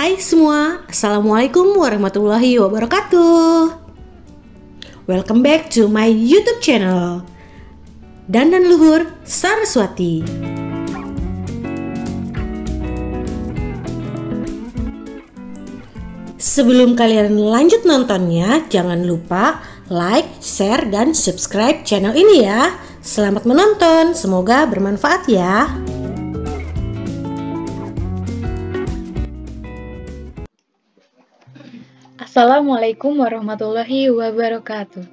Hai semua, Assalamualaikum warahmatullahi wabarakatuh. Welcome back to my YouTube channel, Dandan Luhur Saraswati. Sebelum kalian lanjut nontonnya, jangan lupa like, share, dan subscribe channel ini ya. Selamat menonton, semoga bermanfaat ya. Assalamualaikum warahmatullahi wabarakatuh.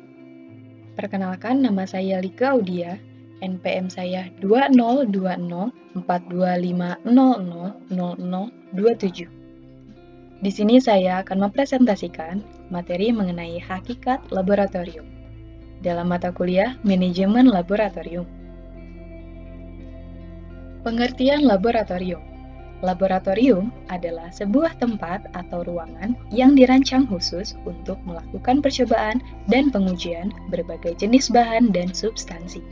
Perkenalkan, nama saya Lika Audia, NPM saya 20204250000027. Di sini saya akan mempresentasikan materi mengenai hakikat laboratorium dalam mata kuliah Manajemen Laboratorium. Pengertian laboratorium. Laboratorium adalah sebuah tempat atau ruangan yang dirancang khusus untuk melakukan percobaan dan pengujian berbagai jenis bahan dan substansi.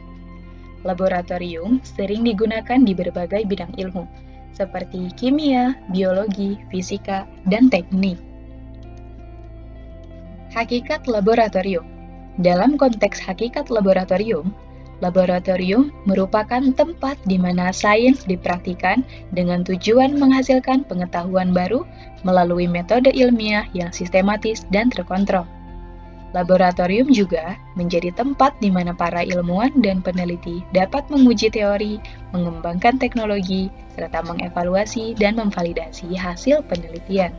Laboratorium sering digunakan di berbagai bidang ilmu, seperti kimia, biologi, fisika, dan teknik. Hakikat laboratorium. Dalam konteks hakikat laboratorium merupakan tempat di mana sains dipraktikkan dengan tujuan menghasilkan pengetahuan baru melalui metode ilmiah yang sistematis dan terkontrol. Laboratorium juga menjadi tempat di mana para ilmuwan dan peneliti dapat menguji teori, mengembangkan teknologi, serta mengevaluasi dan memvalidasi hasil penelitian.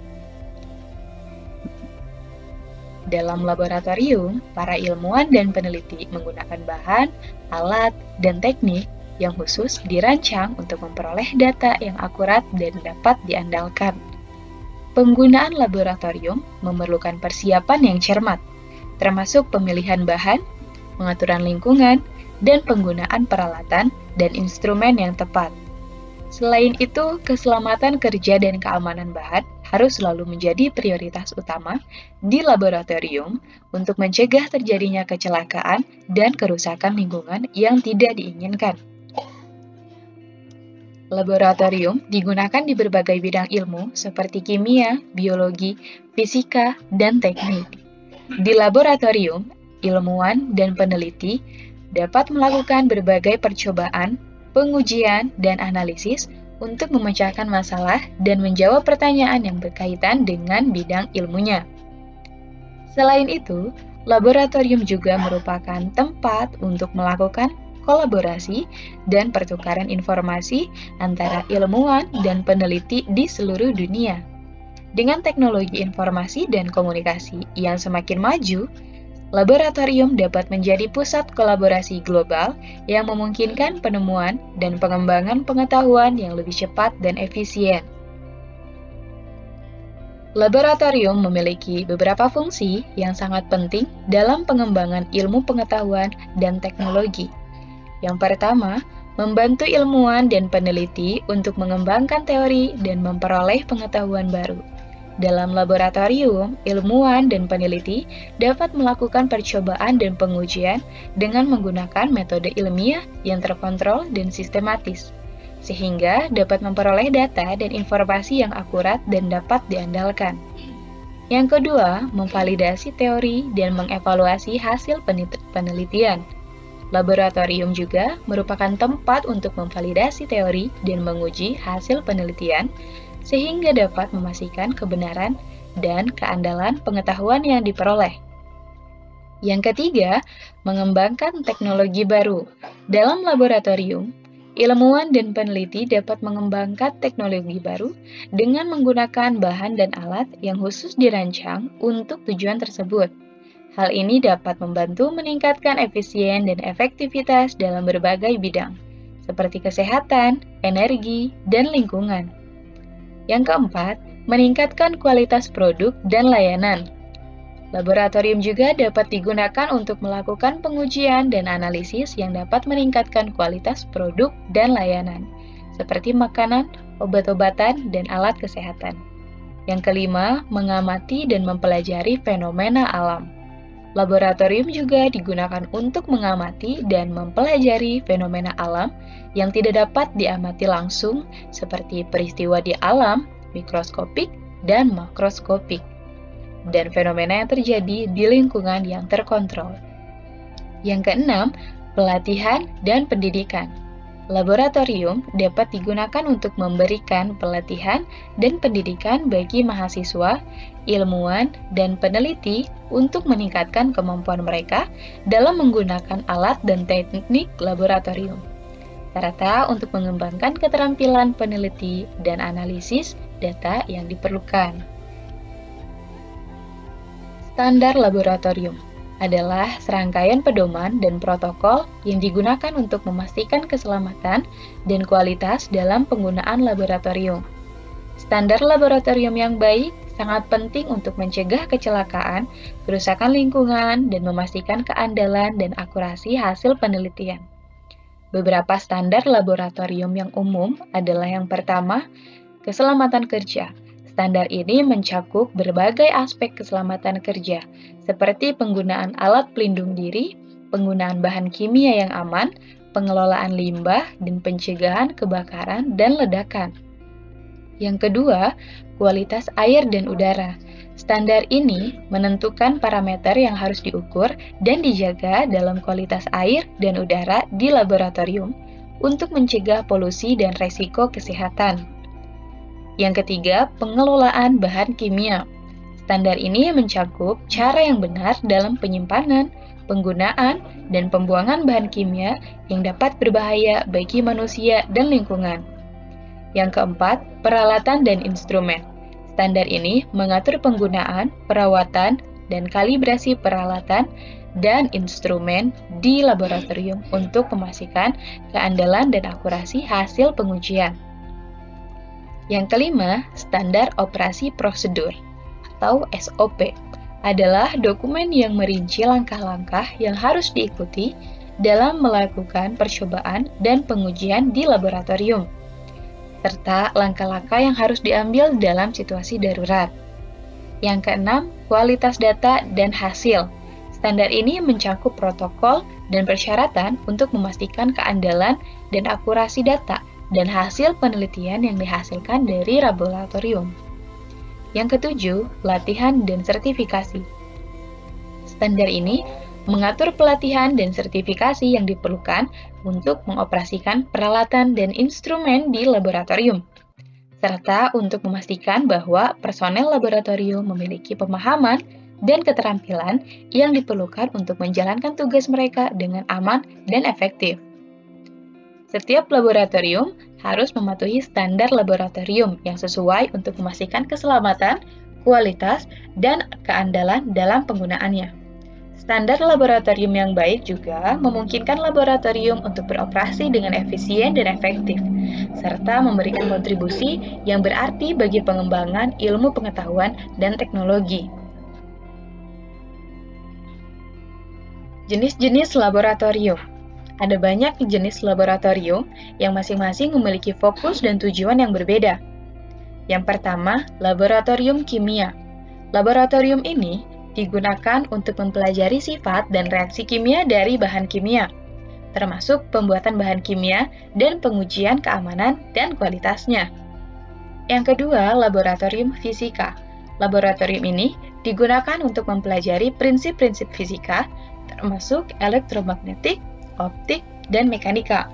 Dalam laboratorium, para ilmuwan dan peneliti menggunakan bahan, alat, dan teknik yang khusus dirancang untuk memperoleh data yang akurat dan dapat diandalkan. Penggunaan laboratorium memerlukan persiapan yang cermat, termasuk pemilihan bahan, pengaturan lingkungan, dan penggunaan peralatan dan instrumen yang tepat. Selain itu, keselamatan kerja dan keamanan bahan harus selalu menjadi prioritas utama di laboratorium untuk mencegah terjadinya kecelakaan dan kerusakan lingkungan yang tidak diinginkan. Laboratorium digunakan di berbagai bidang ilmu seperti kimia, biologi, fisika, dan teknik. Di laboratorium, ilmuwan dan peneliti dapat melakukan berbagai percobaan, pengujian, dan analisis untuk memecahkan masalah dan menjawab pertanyaan yang berkaitan dengan bidang ilmunya. Selain itu, laboratorium juga merupakan tempat untuk melakukan kolaborasi dan pertukaran informasi antara ilmuwan dan peneliti di seluruh dunia. Dengan teknologi informasi dan komunikasi yang semakin maju, laboratorium dapat menjadi pusat kolaborasi global yang memungkinkan penemuan dan pengembangan pengetahuan yang lebih cepat dan efisien. Laboratorium memiliki beberapa fungsi yang sangat penting dalam pengembangan ilmu pengetahuan dan teknologi. Yang pertama, membantu ilmuwan dan peneliti untuk mengembangkan teori dan memperoleh pengetahuan baru. Dalam laboratorium, ilmuwan dan peneliti dapat melakukan percobaan dan pengujian dengan menggunakan metode ilmiah yang terkontrol dan sistematis, sehingga dapat memperoleh data dan informasi yang akurat dan dapat diandalkan. Yang kedua, memvalidasi teori dan mengevaluasi hasil penelitian. Laboratorium juga merupakan tempat untuk memvalidasi teori dan menguji hasil penelitian, sehingga dapat memastikan kebenaran dan keandalan pengetahuan yang diperoleh. Yang ketiga, mengembangkan teknologi baru. Dalam laboratorium, ilmuwan dan peneliti dapat mengembangkan teknologi baru dengan menggunakan bahan dan alat yang khusus dirancang untuk tujuan tersebut. Hal ini dapat membantu meningkatkan efisien dan efektivitas dalam berbagai bidang, seperti kesehatan, energi, dan lingkungan. Yang keempat, meningkatkan kualitas produk dan layanan. Laboratorium juga dapat digunakan untuk melakukan pengujian dan analisis yang dapat meningkatkan kualitas produk dan layanan, seperti makanan, obat-obatan, dan alat kesehatan. Yang kelima, mengamati dan mempelajari fenomena alam. Laboratorium juga digunakan untuk mengamati dan mempelajari fenomena alam yang tidak dapat diamati langsung, seperti peristiwa di alam, mikroskopik, dan makroskopik, dan fenomena yang terjadi di lingkungan yang terkontrol. Yang keenam, pelatihan dan pendidikan. Laboratorium dapat digunakan untuk memberikan pelatihan dan pendidikan bagi mahasiswa, ilmuwan, dan peneliti untuk meningkatkan kemampuan mereka dalam menggunakan alat dan teknik laboratorium, serta untuk mengembangkan keterampilan peneliti dan analisis data yang diperlukan. Standar laboratorium adalah serangkaian pedoman dan protokol yang digunakan untuk memastikan keselamatan dan kualitas dalam penggunaan laboratorium. Standar laboratorium yang baik sangat penting untuk mencegah kecelakaan, kerusakan lingkungan, dan memastikan keandalan dan akurasi hasil penelitian. Beberapa standar laboratorium yang umum adalah yang pertama, keselamatan kerja. Standar ini mencakup berbagai aspek keselamatan kerja, seperti penggunaan alat pelindung diri, penggunaan bahan kimia yang aman, pengelolaan limbah, dan pencegahan kebakaran dan ledakan. Yang kedua, kualitas air dan udara. Standar ini menentukan parameter yang harus diukur dan dijaga dalam kualitas air dan udara di laboratorium untuk mencegah polusi dan resiko kesehatan. Yang ketiga, pengelolaan bahan kimia. Standar ini mencakup cara yang benar dalam penyimpanan, penggunaan, dan pembuangan bahan kimia yang dapat berbahaya bagi manusia dan lingkungan. Yang keempat, peralatan dan instrumen. Standar ini mengatur penggunaan, perawatan, dan kalibrasi peralatan dan instrumen di laboratorium untuk memastikan keandalan dan akurasi hasil pengujian. Yang kelima, standar operasi prosedur atau SOP adalah dokumen yang merinci langkah-langkah yang harus diikuti dalam melakukan percobaan dan pengujian di laboratorium, serta langkah-langkah yang harus diambil dalam situasi darurat. Yang keenam, kualitas data dan hasil. Standar ini mencakup protokol dan persyaratan untuk memastikan keandalan dan akurasi data dan hasil penelitian yang dihasilkan dari laboratorium. Yang ketujuh, latihan dan sertifikasi. Standar ini mengatur pelatihan dan sertifikasi yang diperlukan untuk mengoperasikan peralatan dan instrumen di laboratorium, serta untuk memastikan bahwa personel laboratorium memiliki pemahaman dan keterampilan yang diperlukan untuk menjalankan tugas mereka dengan aman dan efektif. Setiap laboratorium harus mematuhi standar laboratorium yang sesuai untuk memastikan keselamatan, kualitas, dan keandalan dalam penggunaannya. Standar laboratorium yang baik juga memungkinkan laboratorium untuk beroperasi dengan efisien dan efektif, serta memberikan kontribusi yang berarti bagi pengembangan ilmu pengetahuan dan teknologi. Jenis-jenis laboratorium. Ada banyak jenis laboratorium yang masing-masing memiliki fokus dan tujuan yang berbeda. Yang pertama, laboratorium kimia. Laboratorium ini digunakan untuk mempelajari sifat dan reaksi kimia dari bahan kimia, termasuk pembuatan bahan kimia dan pengujian keamanan dan kualitasnya. Yang kedua, laboratorium fisika. Laboratorium ini digunakan untuk mempelajari prinsip-prinsip fisika, termasuk elektromagnetik, optik, dan mekanika.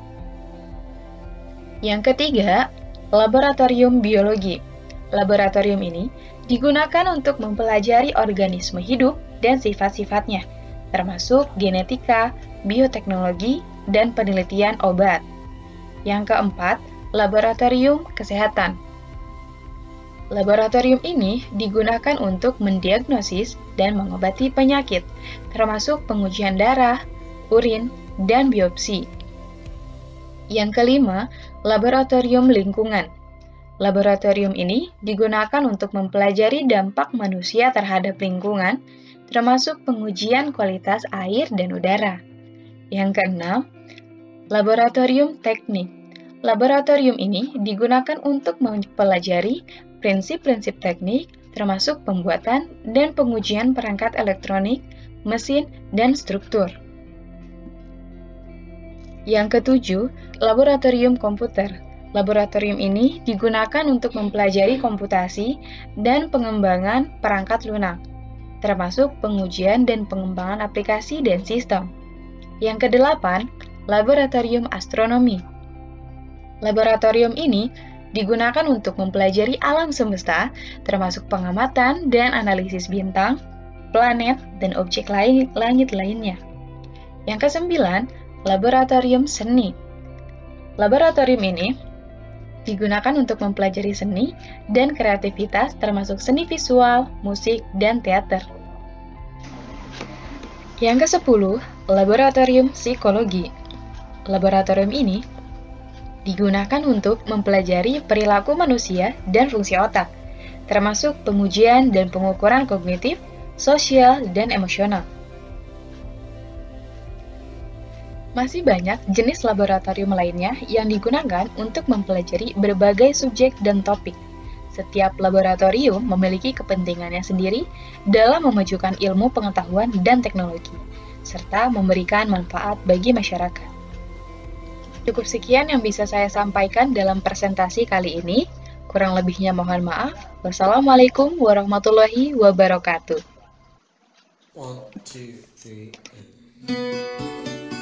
Yang ketiga, laboratorium biologi. Laboratorium ini digunakan untuk mempelajari organisme hidup dan sifat-sifatnya, termasuk genetika, bioteknologi, dan penelitian obat. Yang keempat, laboratorium kesehatan. Laboratorium ini digunakan untuk mendiagnosis dan mengobati penyakit, termasuk pengujian darah, urin, dan biopsi. Yang kelima, laboratorium lingkungan. Laboratorium ini digunakan untuk mempelajari dampak manusia terhadap lingkungan, termasuk pengujian kualitas air dan udara. Yang keenam, laboratorium teknik. Laboratorium ini digunakan untuk mempelajari prinsip-prinsip teknik, termasuk pembuatan dan pengujian perangkat elektronik, mesin, dan struktur. Yang ketujuh, laboratorium komputer. Laboratorium ini digunakan untuk mempelajari komputasi dan pengembangan perangkat lunak, termasuk pengujian dan pengembangan aplikasi dan sistem. Yang kedelapan, laboratorium astronomi. Laboratorium ini digunakan untuk mempelajari alam semesta, termasuk pengamatan dan analisis bintang, planet, dan objek langit lainnya. Yang kesembilan, laboratorium seni. Laboratorium ini digunakan untuk mempelajari seni dan kreativitas termasuk seni visual, musik, dan teater. Yang ke-10, laboratorium psikologi. Laboratorium ini digunakan untuk mempelajari perilaku manusia dan fungsi otak, termasuk pengujian dan pengukuran kognitif, sosial, dan emosional. Masih banyak jenis laboratorium lainnya yang digunakan untuk mempelajari berbagai subjek dan topik. Setiap laboratorium memiliki kepentingannya sendiri dalam memajukan ilmu pengetahuan dan teknologi, serta memberikan manfaat bagi masyarakat. Cukup sekian yang bisa saya sampaikan dalam presentasi kali ini. Kurang lebihnya mohon maaf. Wassalamualaikum warahmatullahi wabarakatuh. 1, 2, 3, and...